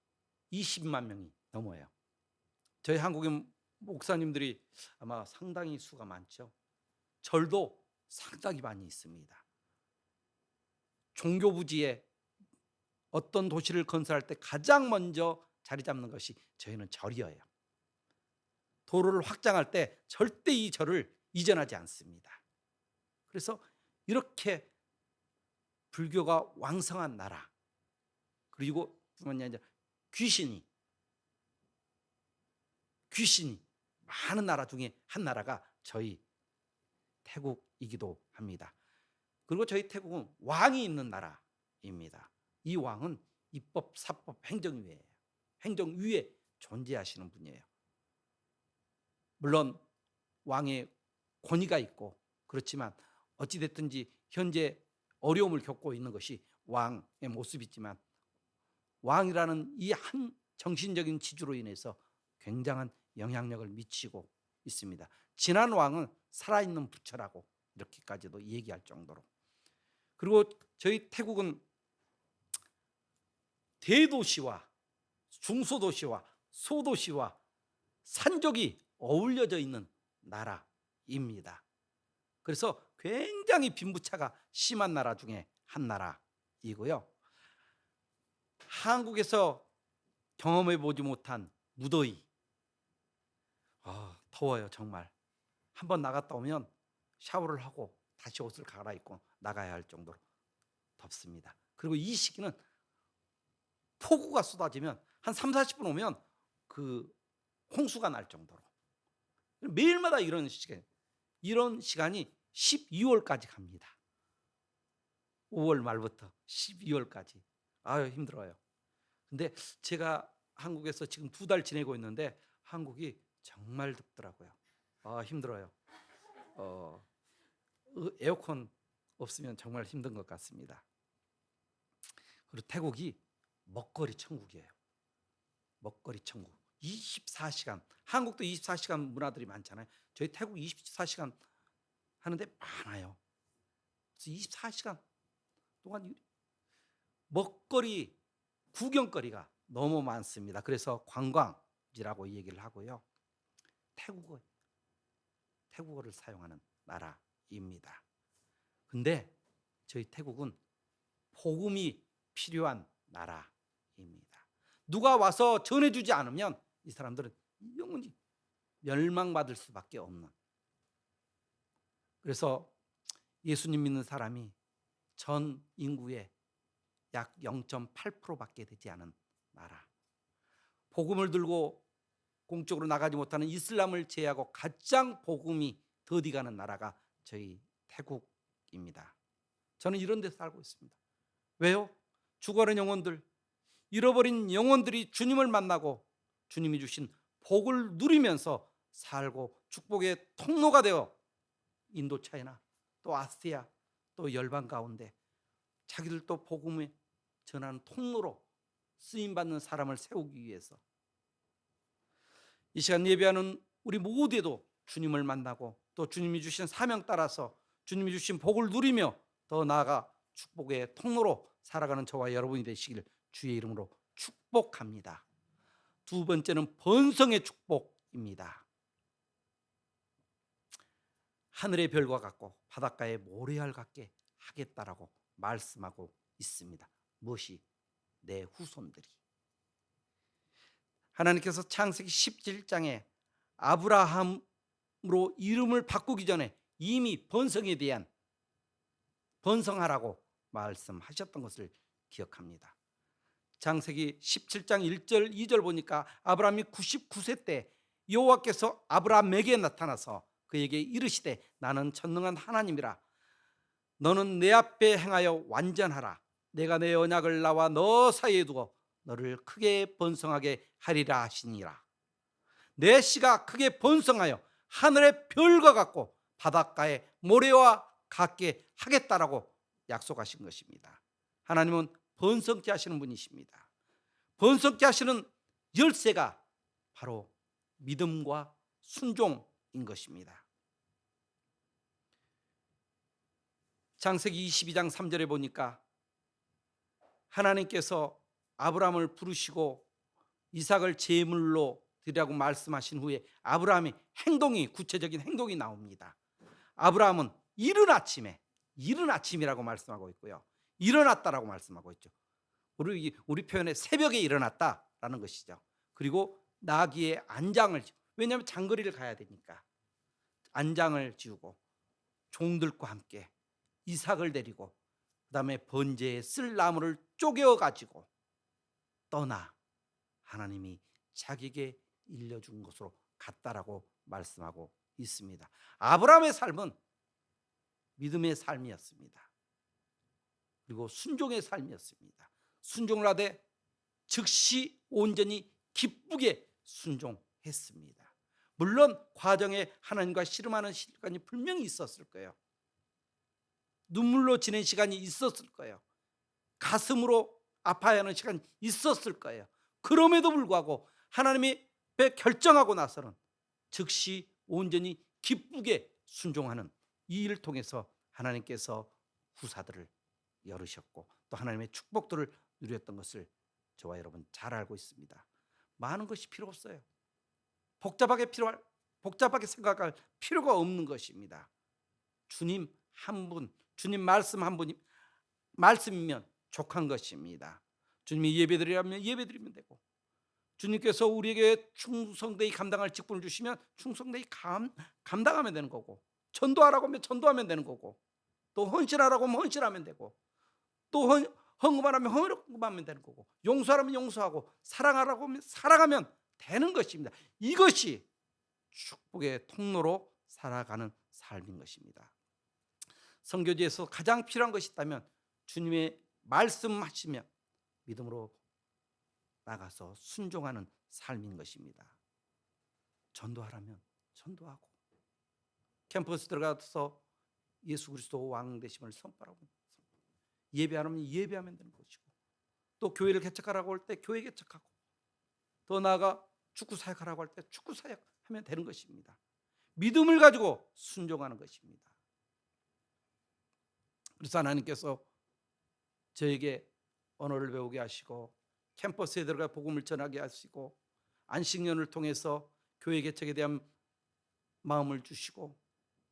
20만 명이 넘어요. 저희 한국의 목사님들이 아마 상당히 수가 많죠. 절도 상당히 많이 있습니다. 종교부지에 어떤 도시를 건설할 때 가장 먼저 자리 잡는 것이 저희는 절이에요. 도로를 확장할 때 절대 이 절을 이전하지 않습니다. 그래서 이렇게 불교가 왕성한 나라, 그리고 뿐만 아니라 귀신이 많은 나라 중에 한 나라가 저희 태국이기도 합니다. 그리고 저희 태국은 왕이 있는 나라입니다. 이 왕은 입법, 사법, 행정위예요. 행정위에 존재하시는 분이에요. 물론 왕의 권위가 있고 그렇지만 어찌됐든지 현재 어려움을 겪고 있는 것이 왕의 모습이지만 왕이라는 이 한 정신적인 지주로 인해서 굉장한 영향력을 미치고 있습니다. 지난 왕은 살아있는 부처라고 이렇게까지도 얘기할 정도로. 그리고 저희 태국은 대도시와 중소도시와 소도시와 산족이 어울려져 있는 나라입니다. 그래서 굉장히 빈부차가 심한 나라 중에 한 나라이고요. 한국에서 경험해 보지 못한 무더위. 더워요 정말. 한번 나갔다 오면 샤워를 하고 다시 옷을 갈아입고 나가야 할 정도로 덥습니다. 그리고 이 시기는 폭우가 쏟아지면 한 3, 40분 오면 그 홍수가 날 정도로 매일마다 이런 시간이 12월까지 갑니다. 5월 말부터 12월까지. 아유, 힘들어요. 근데 제가 한국에서 지금 2달 지내고 있는데 한국이 정말 덥더라고요. 아, 힘들어요. 에어컨 없으면 정말 힘든 것 같습니다. 그리고 태국이 먹거리 천국이에요. 먹거리 천국. 24시간. 한국도 24시간 문화들이 많잖아요. 저희 태국 24시간 하는데 많아요. 그래서 24시간 동안 먹거리, 구경거리가 너무 많습니다. 그래서 관광지라고 얘기를 하고요. 태국어를 사용하는 나라입니다. 근데 저희 태국은 복음이 필요한 나라입니다. 누가 와서 전해주지 않으면 이 사람들은 영원히 멸망받을 수밖에 없는. 그래서 예수님 믿는 사람이 전 인구의 약 0.8%밖에 되지 않은 나라. 복음을 들고 공적으로 나가지 못하는 이슬람을 제외하고 가장 복음이 더디가는 나라가 저희 태국입니다. 저는 이런 데서 살고 있습니다. 왜요? 죽어가는 영혼들, 잃어버린 영혼들이 주님을 만나고 주님이 주신 복을 누리면서 살고 축복의 통로가 되어 인도 차이나 또 아시아 또 열방 가운데 자기들도 복음을 전하는 통로로 쓰임받는 사람을 세우기 위해서 이 시간 예배하는 우리 모두에도 주님을 만나고 또 주님이 주신 사명 따라서 주님이 주신 복을 누리며 더 나아가 축복의 통로로 살아가는 저와 여러분이 되시길 주의 이름으로 축복합니다. 두 번째는 번성의 축복입니다. 하늘의 별과 같고 바닷가의 모래알 같게 하겠다라고 말씀하고 있습니다. 무엇이? 내 후손들이. 하나님께서 창세기 17장에 아브라함으로 이름을 바꾸기 전에 이미 번성에 대한 번성하라고 말씀하셨던 것을 기억합니다. 창세기 17장 1절 2절 보니까 아브라함이 99세 때 여호와께서 아브라함에게 나타나서 그에게 이르시되 나는 전능한 하나님이라 너는 내 앞에 행하여 완전하라 내가 내 언약을 나와 너 사이에 두어 너를 크게 번성하게 하리라 하시니라. 내 씨가 크게 번성하여 하늘의 별과 같고 바닷가의 모래와 같게 하겠다라고 약속하신 것입니다. 하나님은 번성케 하시는 분이십니다. 번성케 하시는 열쇠가 바로 믿음과 순종인 것입니다. 창세기 22장 3절에 보니까 하나님께서 아브라함을 부르시고 이삭을 제물로 드리라고 말씀하신 후에 아브라함의 구체적인 행동이 나옵니다. 아브라함은 이른 아침이라고 말씀하고 있고요. 일어났다라고 말씀하고 있죠. 우리 표현에 새벽에 일어났다라는 것이죠. 그리고 나귀의 안장을 왜냐하면 장거리를 가야 되니까 안장을 지우고 종들과 함께 이삭을 데리고 그다음에 번제에 쓸 나무를 쪼개어 가지고 떠나 하나님이 자기에게 일려준 곳으로 갔다라고 말씀하고 있습니다. 아브라함의 삶은 믿음의 삶이었습니다. 그리고 순종의 삶이었습니다. 순종을 하되 즉시 온전히 기쁘게 순종했습니다. 물론 과정에 하나님과 씨름하는 시간이 분명히 있었을 거예요. 눈물로 지낸 시간이 있었을 거예요. 가슴으로 아파하는 시간이 있었을 거예요. 그럼에도 불구하고 하나님이 결정하고 나서는 즉시 온전히 기쁘게 순종하는 이 일을 통해서 하나님께서 후사들을 열으셨고 또 하나님의 축복들을 누렸던 것을 저와 여러분 잘 알고 있습니다. 많은 것이 필요 없어요. 복잡하게 생각할 필요가 없는 것입니다. 주님 한 분, 주님 말씀 한 분이 말씀이면 족한 것입니다. 주님이 예배드리라면 예배드리면 되고 주님께서 우리에게 충성되이 감당할 직분을 주시면 충성되이 감당하면 되는 거고 전도하라고 하면 전도하면 되는 거고, 또 헌신하라고 하면 헌신하면 되고, 또 헌금하라면 헌금하면 되는 거고, 용서하라면 용서하고, 사랑하라고 하면 사랑하면 되는 것입니다. 이것이 축복의 통로로 살아가는 삶인 것입니다. 선교지에서 가장 필요한 것이 있다면 주님의 말씀하시면 믿음으로 나가서 순종하는 삶인 것입니다. 전도하라면 전도하고, 캠퍼스 들어가서 예수 그리스도 왕 되심을 선포하라고, 예배하면 예배하면 되는 것이고, 또 교회를 개척하라고 할 때 교회 개척하고, 더 나아가 축구 사역하라고 할 때 축구 사역하면 되는 것입니다. 믿음을 가지고 순종하는 것입니다. 그래서 하나님께서 저에게 언어를 배우게 하시고, 캠퍼스에 들어가 복음을 전하게 하시고, 안식년을 통해서 교회 개척에 대한 마음을 주시고,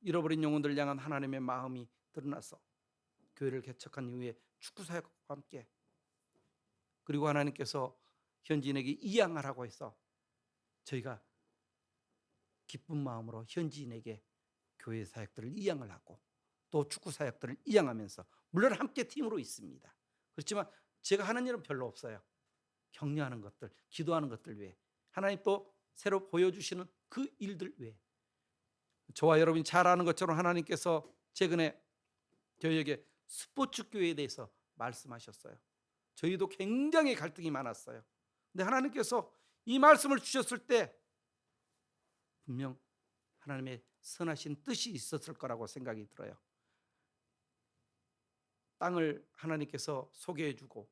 잃어버린 영혼들을 향한 하나님의 마음이 드러나서 교회를 개척한 이후에 축구 사역과 함께, 그리고 하나님께서 현지인에게 이양하라고 해서 저희가 기쁜 마음으로 현지인에게 교회 사역들을 이양을 하고, 또 축구 사역들을 이양하면서, 물론 함께 팀으로 있습니다. 그렇지만 제가 하는 일은 별로 없어요. 격려하는 것들, 기도하는 것들 외에, 하나님 또 새로 보여주시는 그 일들 외에, 저와 여러분이 잘 아는 것처럼 하나님께서 최근에 저희에게 스포츠 교회에 대해서 말씀하셨어요. 저희도 굉장히 갈등이 많았어요. 근데 하나님께서 이 말씀을 주셨을 때 분명 하나님의 선하신 뜻이 있었을 거라고 생각이 들어요. 땅을 하나님께서 소개해 주고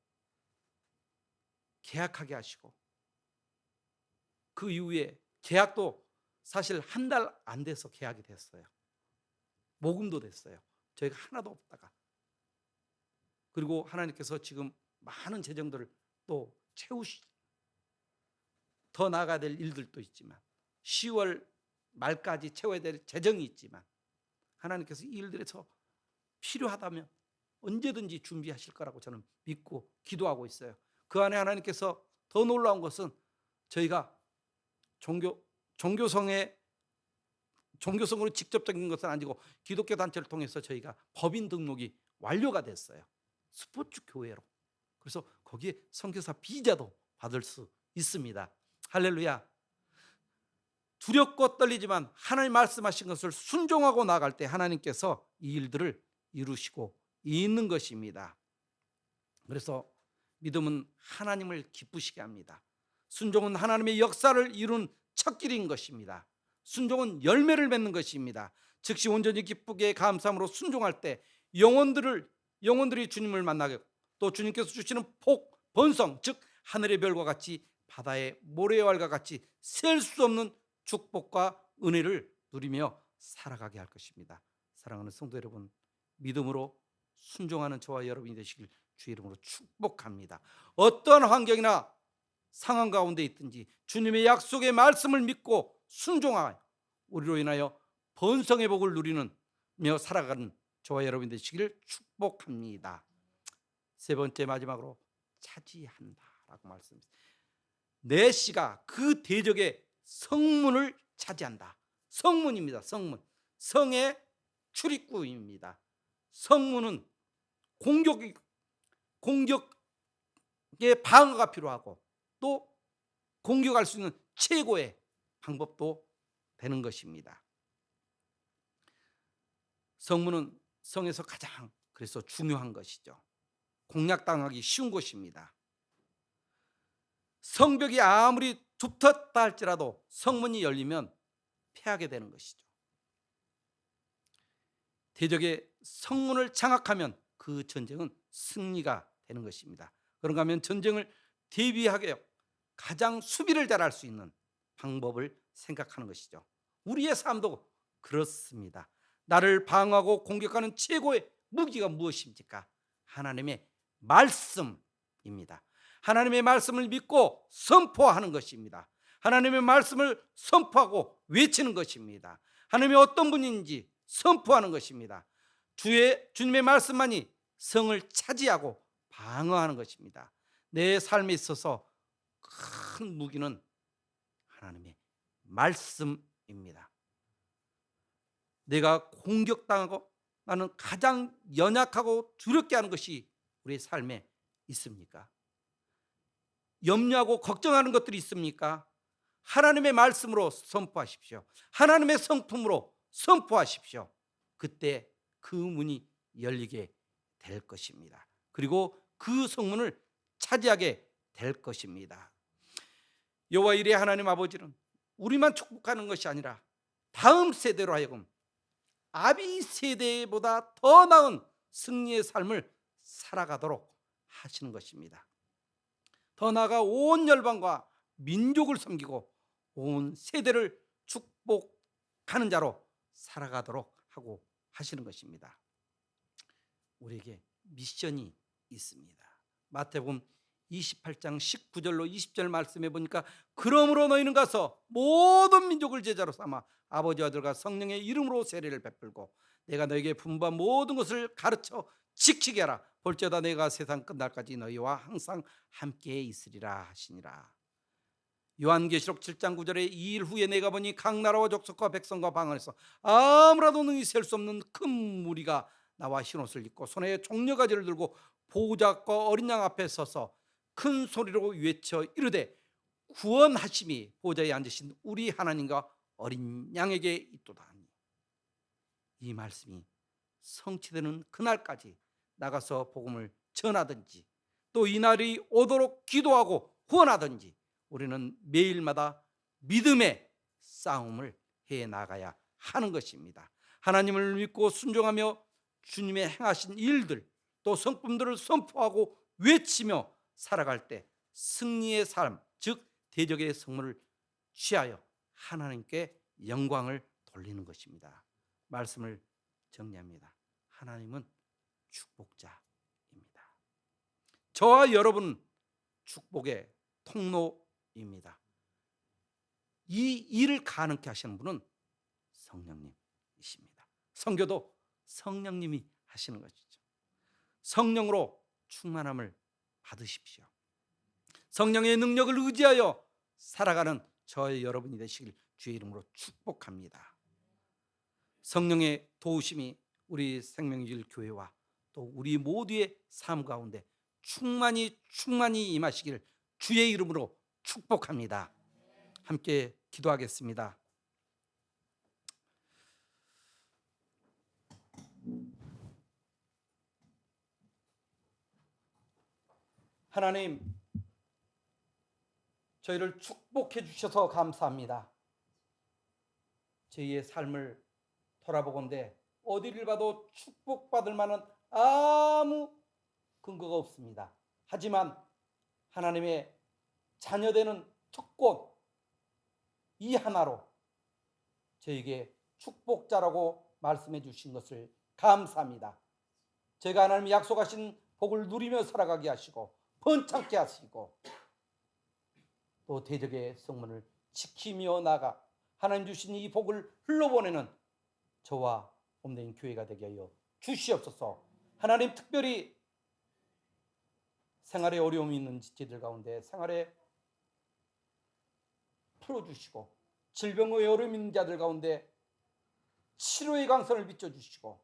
계약하게 하시고, 그 이후에 계약도 사실 한 달 안 돼서 계약이 됐어요. 모금도 됐어요. 저희가 하나도 없다가. 그리고 하나님께서 지금 많은 재정들을 또 채우시, 더 나아가야 될 일들도 있지만, 10월 말까지 채워야 될 재정이 있지만, 하나님께서 이 일들에서 필요하다면 언제든지 준비하실 거라고 저는 믿고 기도하고 있어요. 그 안에 하나님께서 더 놀라운 것은, 저희가 종교성으로 직접적인 것은 아니고 기독교 단체를 통해서 저희가 법인 등록이 완료가 됐어요. 스포츠 교회로. 그래서 거기에 선교사 비자도 받을 수 있습니다. 할렐루야. 두렵고 떨리지만 하나님 말씀하신 것을 순종하고 나갈 때 하나님께서 이 일들을 이루시고 있는 것입니다. 그래서 믿음은 하나님을 기쁘시게 합니다. 순종은 하나님의 역사를 이룬 첫 길인 것입니다. 순종은 열매를 맺는 것입니다. 즉시 온전히 기쁘게 감사함으로 순종할 때 영혼들이 주님을 만나게, 또 주님께서 주시는 복, 번성, 즉 하늘의 별과 같이 바다의 모래알과 같이 셀 수 없는 축복과 은혜를 누리며 살아가게 할 것입니다. 사랑하는 성도 여러분, 믿음으로 순종하는 저와 여러분이 되시길 주의 이름으로 축복합니다. 어떠한 환경이나 상황 가운데 있든지 주님의 약속의 말씀을 믿고 순종하여 우리로 인하여 번성의 복을 누리며 살아가는 저와 여러분 되시기를 축복합니다. 세 번째, 마지막으로 차지한다라고 말씀했습니다. 내 씨가 그 대적의 성문을 차지한다. 성문입니다. 성문. 성의 출입구입니다. 성문은 공격의 방어가 필요하고, 또 공격할 수 있는 최고의 방법도 되는 것입니다. 성문은 성에서 가장 그래서 중요한 것이죠. 공략당하기 쉬운 곳입니다. 성벽이 아무리 두텁다 할지라도 성문이 열리면 패하게 되는 것이죠. 대적의 성문을 장악하면 그 전쟁은 승리가 되는 것입니다. 그런가 하면 전쟁을 대비하게 가장 수비를 잘할 수 있는 방법을 생각하는 것이죠. 우리의 삶도 그렇습니다. 나를 방어하고 공격하는 최고의 무기가 무엇입니까? 하나님의 말씀입니다. 하나님의 말씀을 믿고 선포하는 것입니다. 하나님의 말씀을 선포하고 외치는 것입니다. 하나님이 어떤 분인지 선포하는 것입니다. 주님의 말씀만이 성을 차지하고 방어하는 것입니다. 내 삶에 있어서 큰 무기는 하나님의 말씀입니다. 내가 공격당하고 나는 가장 연약하고 두렵게 하는 것이 우리의 삶에 있습니까? 염려하고 걱정하는 것들이 있습니까? 하나님의 말씀으로 선포하십시오. 하나님의 성품으로 선포하십시오. 그때 그 문이 열리게 될 것입니다. 그리고 그 성문을 차지하게 될 것입니다. 여호와 이레 하나님 아버지는 우리만 축복하는 것이 아니라 다음 세대로 하여금 아비 세대보다 더 나은 승리의 삶을 살아가도록 하시는 것입니다. 더 나아가 온 열방과 민족을 섬기고 온 세대를 축복하는 자로 살아가도록 하고 하시는 것입니다. 우리에게 미션이 있습니다. 마태복음 28장 19절로 20절 말씀해 보니까 그러므로 너희는 가서 모든 민족을 제자로 삼아 아버지와 아들과 성령의 이름으로 세례를 베풀고 내가 너에게 분부한 모든 것을 가르쳐 지키게 하라. 볼지어다 내가 세상 끝날까지 너희와 항상 함께 있으리라 하시니라. 요한계시록 7장 9절에 2일 후에 내가 보니 각 나라와 족속과 백성과 방언에서 아무라도 능히 셀 수 없는 큰 무리가 나와 흰옷을 입고 손에 종려가지를 들고 보호자과 어린 양 앞에 서서 큰 소리로 외쳐 이르되 구원하심이 보호자에 앉으신 우리 하나님과 어린 양에게 있도다. 이 말씀이 성취되는 그날까지 나가서 복음을 전하든지 또 이 날이 오도록 기도하고 후원하든지 우리는 매일마다 믿음의 싸움을 해 나가야 하는 것입니다. 하나님을 믿고 순종하며 주님의 행하신 일들 또 성품들을 선포하고 외치며 살아갈 때 승리의 삶, 즉 대적의 성문을 취하여 하나님께 영광을 돌리는 것입니다. 말씀을 정리합니다. 하나님은 축복자입니다. 저와 여러분 축복의 통로입니다. 이 일을 가능케 하시는 분은 성령님이십니다. 선교도 성령님이 하시는 것이죠. 성령으로 충만함을 받으십시오. 성령의 능력을 의지하여 살아가는 저의 여러분이 되시길 주의 이름으로 축복합니다. 성령의 도우심이 우리 생명길 교회와 또 우리 모두의 삶 가운데 충만히 임하시길 주의 이름으로 축복합니다. 함께 기도하겠습니다. 하나님, 저희를 축복해 주셔서 감사합니다. 저희의 삶을 돌아보건대 어디를 봐도 축복받을 만한 아무 근거가 없습니다. 하지만 하나님의 자녀되는 특권 이 하나로 저에게 축복자라고 말씀해 주신 것을 감사합니다. 제가 하나님이 약속하신 복을 누리며 살아가게 하시고 번창케 하시고 또 대적의 성문을 지키며 나가 하나님 주신 이 복을 흘러보내는 저와 몸된 교회가 되게 하여 주시옵소서. 하나님, 특별히 생활에 어려움이 있는 지체들 가운데 생활에 풀어주시고 질병의 어려움 있는 자들 가운데 치료의 강선을 비춰주시고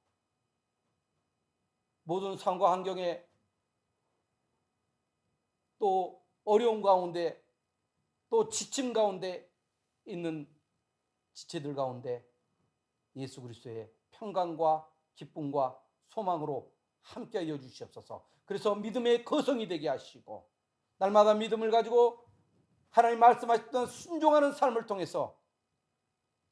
모든 상황과 환경에 또 어려움 가운데 또 지침 가운데 있는 지체들 가운데 예수 그리스도의 평강과 기쁨과 소망으로 함께하여 주시옵소서. 그래서 믿음의 거성이 되게 하시고 날마다 믿음을 가지고 하나님 말씀하셨던 순종하는 삶을 통해서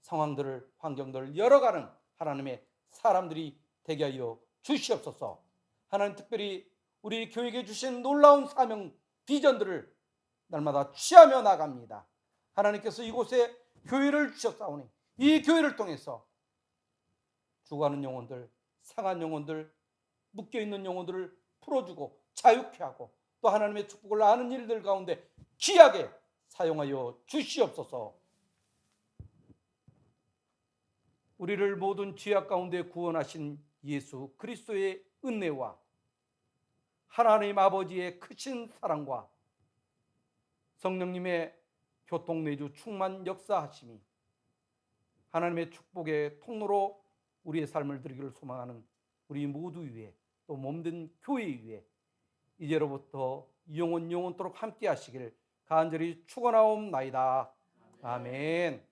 상황들을 환경들을 열어가는 하나님의 사람들이 되게 하여 주시옵소서. 하나님, 특별히 우리 교회에 주신 놀라운 사명 비전들을 날마다 취하며 나갑니다. 하나님께서 이곳에 교회를 주셨사오니 이 교회를 통해서 죽어가는 영혼들, 상한 영혼들, 묶여있는 영혼들을 풀어주고 자유케 하고 또 하나님의 축복을 아는 일들 가운데 귀하게 사용하여 주시옵소서. 우리를 모든 죄악 가운데 구원하신 예수 그리스도의 은혜와 하나님 아버지의 크신 사랑과 성령님의 교통내주 충만 역사하심이 하나님의 축복의 통로로 우리의 삶을 드리기를 소망하는 우리 모두 위에 또 몸된 교회 위에 이제로부터 영원토록 함께 하시길 간절히 축원하옵나이다. 아멘.